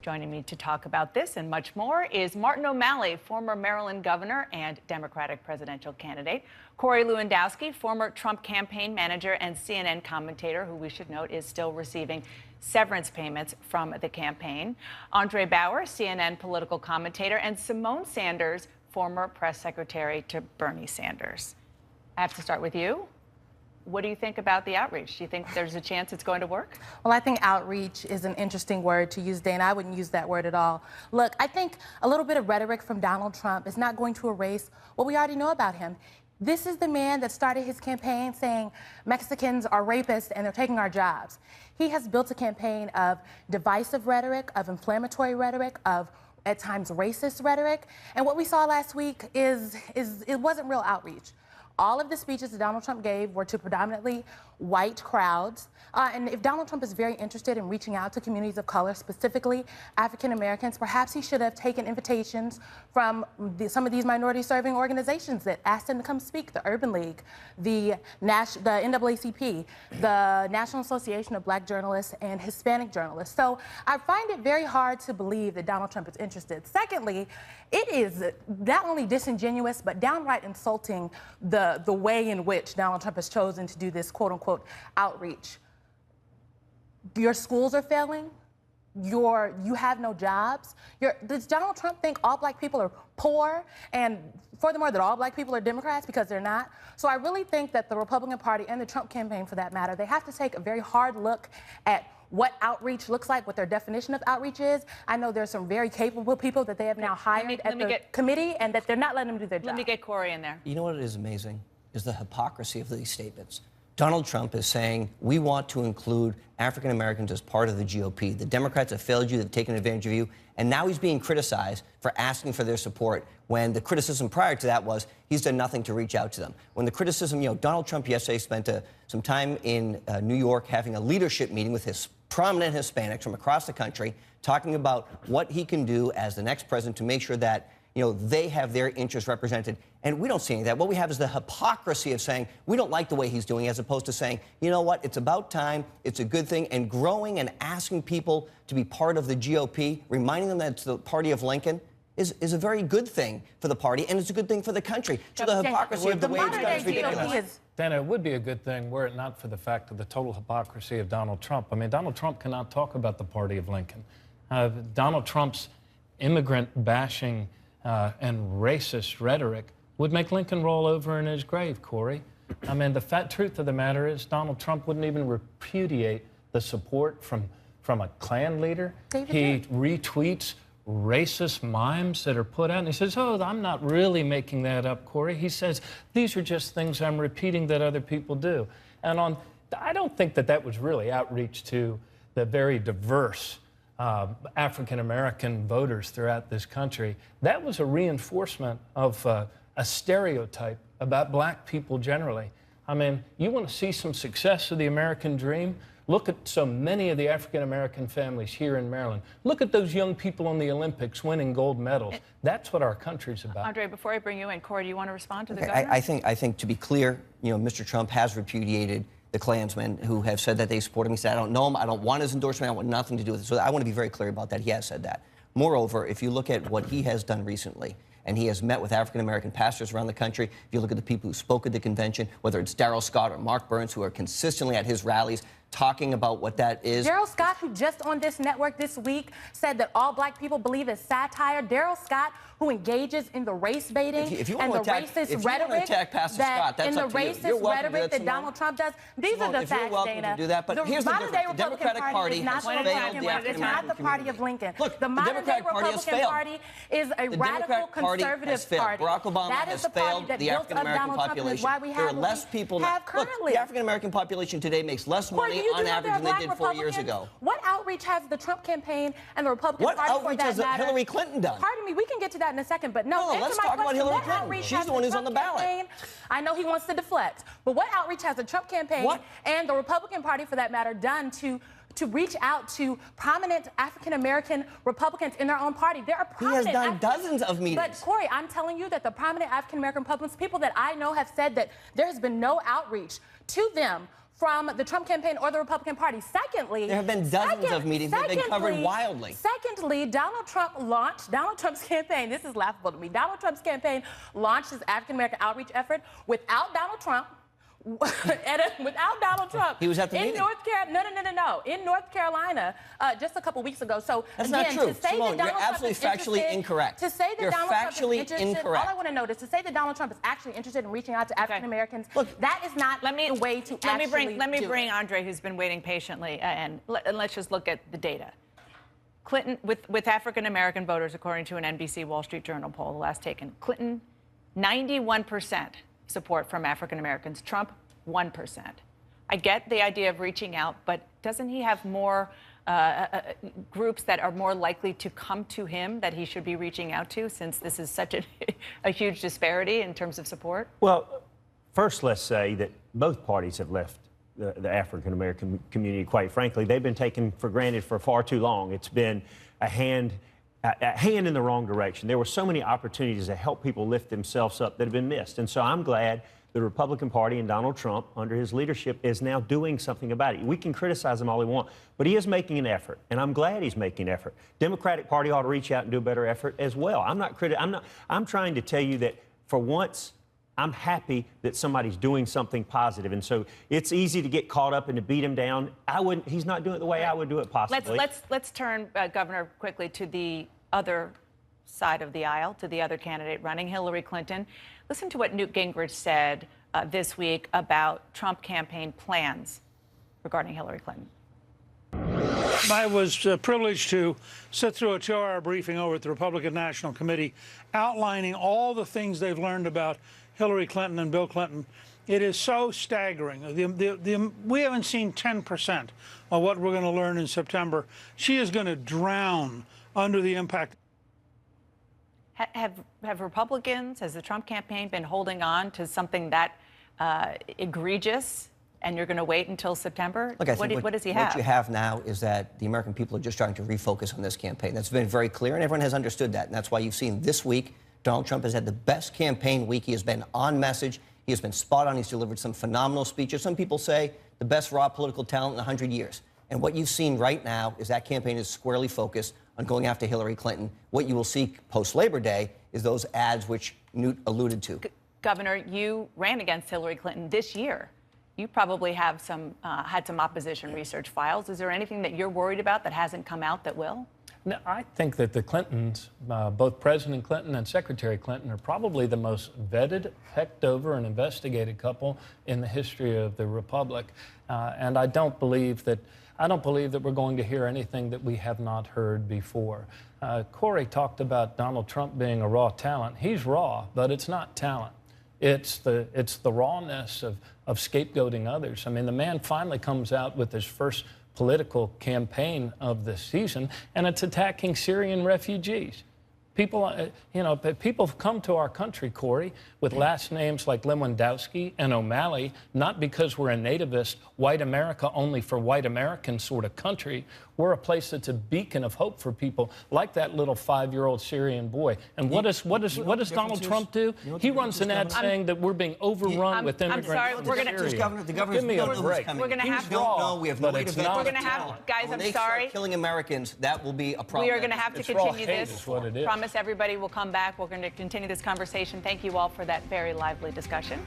Joining me to talk about this and much more is Martin O'Malley, former Maryland governor and Democratic presidential candidate, Corey Lewandowski, former Trump campaign manager and CNN commentator, who we should note is still receiving severance payments from the campaign, Andre Bauer, CNN political commentator, and Symone Sanders, former press secretary to Bernie Sanders. I have to start with you. What do you think about the outreach? Do you think there's a chance it's going to work? Well, I think outreach is an interesting word to use, Dana. I wouldn't use that word at all. Look, I think a little bit of rhetoric from Donald Trump is not going to erase what we already know about him. This is the man that started his campaign saying Mexicans are rapists and they're taking our jobs. He has built a campaign of divisive rhetoric, of inflammatory rhetoric, of at times racist rhetoric. And what we saw last week is it wasn't real outreach. All of the speeches that Donald Trump gave were to predominantly white crowds. And if Donald Trump is very interested in reaching out to communities of color, specifically African Americans, perhaps he should have taken invitations from some of these minority-serving organizations that asked him to come speak: the Urban League, the NAACP, the National Association of Black Journalists and Hispanic Journalists. So I find it very hard to believe that Donald Trump is interested. Secondly, it is not only disingenuous, but downright insulting the way in which Donald Trump has chosen to do this quote-unquote outreach. Your schools are failing. You have no jobs. Does Donald Trump think all black people are poor? And furthermore, that all black people are Democrats, because they're not? So I really think that the Republican Party and the Trump campaign, for that matter, they have to take a very hard look at what outreach looks like, what their definition of outreach is. I know there's some very capable people that they have now hired at the committee, and that they're not letting them do their job. Let me get Corey in there. You know what is amazing is the hypocrisy of these statements. Donald Trump is saying, we want to include African Americans as part of the GOP. The Democrats have failed you, they've taken advantage of you, and now he's being criticized for asking for their support, when the criticism prior to that was he's done nothing to reach out to them. When the criticism, Donald Trump yesterday spent some time in New York having a leadership meeting with his prominent Hispanics from across the country, talking about what he can do as the next president to make sure that they have their interests represented. And we don't see any of that. What we have is the hypocrisy of saying we don't like the way he's doing, as opposed to saying, you know what, it's about time, it's a good thing, and growing and asking people to be part of the GOP, reminding them that it's the party of Lincoln, is a very good thing for the party, and it's a good thing for the country. So the hypocrisy of the way it's done is ridiculous. Dana, it would be a good thing were it not for the fact of the total hypocrisy of Donald Trump. I mean, Donald Trump cannot talk about the party of Lincoln. Donald Trump's immigrant bashing and racist rhetoric would make Lincoln roll over in his grave, Corey. I mean, the fat truth of the matter is Donald Trump wouldn't even repudiate the support from a Klan leader. He retweets racist mimes that are put out, and he says, oh, I'm not really making that up, Corey. He says, these are just things I'm repeating that other people do. And I don't think that was really outreach to the very diverse African-American voters throughout this country. That was a reinforcement of a stereotype about black people generally. I mean, you want to see some success of the American dream? Look at so many of the African-American families here in Maryland. Look at those young people in the Olympics winning gold medals. That's what our country's about. Andre, before I bring you in, Corey, do you want to respond to the governor? I think to be clear, Mr. Trump has repudiated the Klansmen who have said that they support him. He said, I don't know him, I don't want his endorsement, I want nothing to do with it. So I want to be very clear about that. He has said that. Moreover, if you look at what he has done recently, and he has met with African-American pastors around the country. If you look at the people who spoke at the convention, whether it's Darrell Scott or Mark Burns, who are consistently at his rallies talking about what that is. Darrell Scott, who just on this network this week said that all black people believe is satire. Darrell Scott, who engages in the race baiting and the racist rhetoric that Donald Trump does. These are the facts, Dana. Do that, but here's the difference. The Democratic Party has failed the African American community. It's not the party of Lincoln. Look, the modern-day Republican Party is a radical conservative party. Barack Obama has failed the African American population. There are less people now. Look, the African American population today makes less money on average than they did 4 years ago. What outreach has the Trump campaign and the Republican Party for that matter? What outreach has Hillary Clinton done? Pardon me, we can get to that in a second, but no, let's talk about Hillary Clinton. She's the one who's on the ballot. I know he wants to deflect, but what outreach has the Trump campaign and the Republican Party, for that matter, done to reach out to prominent African-American Republicans in their own party? There are prominent. He has done dozens of meetings. But, Corey, I'm telling you that the prominent African-American Republicans, people that I know, have said that there has been no outreach to them from the Trump campaign or the Republican Party. Secondly, There have been dozens of meetings that have been covered wildly. Secondly, Donald Trump's campaign, this is laughable to me, Donald Trump's campaign launched his African-American outreach effort without Donald Trump. Without Donald Trump, he was at the meeting. In North Carolina, just a couple weeks ago. So that's again, not true. to say Simone, that Donald you're Trump absolutely is factually interested, incorrect. To say that You're Donald Trump factually is interested, incorrect. all I want to know is to say that Donald Trump is actually interested in reaching out to African Americans. Look, that is not the way to Let me bring Andre, who's been waiting patiently, and let's just look at the data. Clinton, with African American voters, according to an NBC Wall Street Journal poll, the last taken, Clinton, 91% support from African Americans. Trump, 1%. I get the idea of reaching out, but doesn't he have more groups that are more likely to come to him that he should be reaching out to, since this is such a huge disparity in terms of support? Well, first, let's say that both parties have left the African-American community, quite frankly. They've been taken for granted for far too long. It's been a hand in the wrong direction. There were so many opportunities to help people lift themselves up that have been missed. And so I'm glad the Republican Party and Donald Trump, under his leadership, is now doing something about it. We can criticize him all we want, but he is making an effort, and I'm glad he's making an effort. Democratic Party ought to reach out and do a better effort as well. I'm trying to tell you that for once, I'm happy that somebody's doing something positive, and so it's easy to get caught up and to beat him down. He's not doing it the way I would do it possibly. Let's turn, Governor, quickly to the other side of the aisle, to the other candidate running, Hillary Clinton. Listen to what Newt Gingrich said this week about Trump campaign plans regarding Hillary Clinton. I was privileged to sit through a 2-hour briefing over at the Republican National Committee outlining all the things they've learned about Hillary Clinton and Bill Clinton. It is so staggering. We haven't seen 10% of what we're going to learn in September. She is going to drown under the impact. Have Republicans, has the Trump campaign been holding on to something that egregious, and you're going to wait until September? Look, I think what does he have? What you have now is that the American people are just trying to refocus on this campaign. That's been very clear, and everyone has understood that. And that's why you've seen this week Donald Trump has had the best campaign week. He has been on message. He has been spot on. He's delivered some phenomenal speeches. Some people say the best raw political talent in 100 years. And what you've seen right now is that campaign is squarely focused on going after Hillary Clinton. What you will see post-Labor Day is those ads which Newt alluded to. Governor, you ran against Hillary Clinton this year. You probably have had some opposition research files. Is there anything that you're worried about that hasn't come out that will? No, I think that the Clintons, both President Clinton and Secretary Clinton, are probably the most vetted, pecked over, and investigated couple in the history of the Republic. And I don't believe that we're going to hear anything that we have not heard before. Corey talked about Donald Trump being a raw talent. He's raw, but it's not talent. It's the rawness of scapegoating others. I mean, the man finally comes out with his first political campaign of the season, and it's attacking Syrian refugees. People, people have come to our country, Corey, with last names like Lewandowski and O'Malley, not because we're a nativist, white America only for white American sort of country. We're a place that's a beacon of hope for people like that little 5-year-old Syrian boy. And what does Donald Trump do? He runs an ad saying that we're being overrun with immigrants. I'm sorry, we're going to the governor's Give me a break. We're going to have to know. We have no way to vet. We're going to have, guys, when I'm they sorry. Start killing Americans, that will be a problem. We are going to have to continue this. Is what it is. Promise everybody will come back. We're going to continue this conversation. Thank you all for that very lively discussion.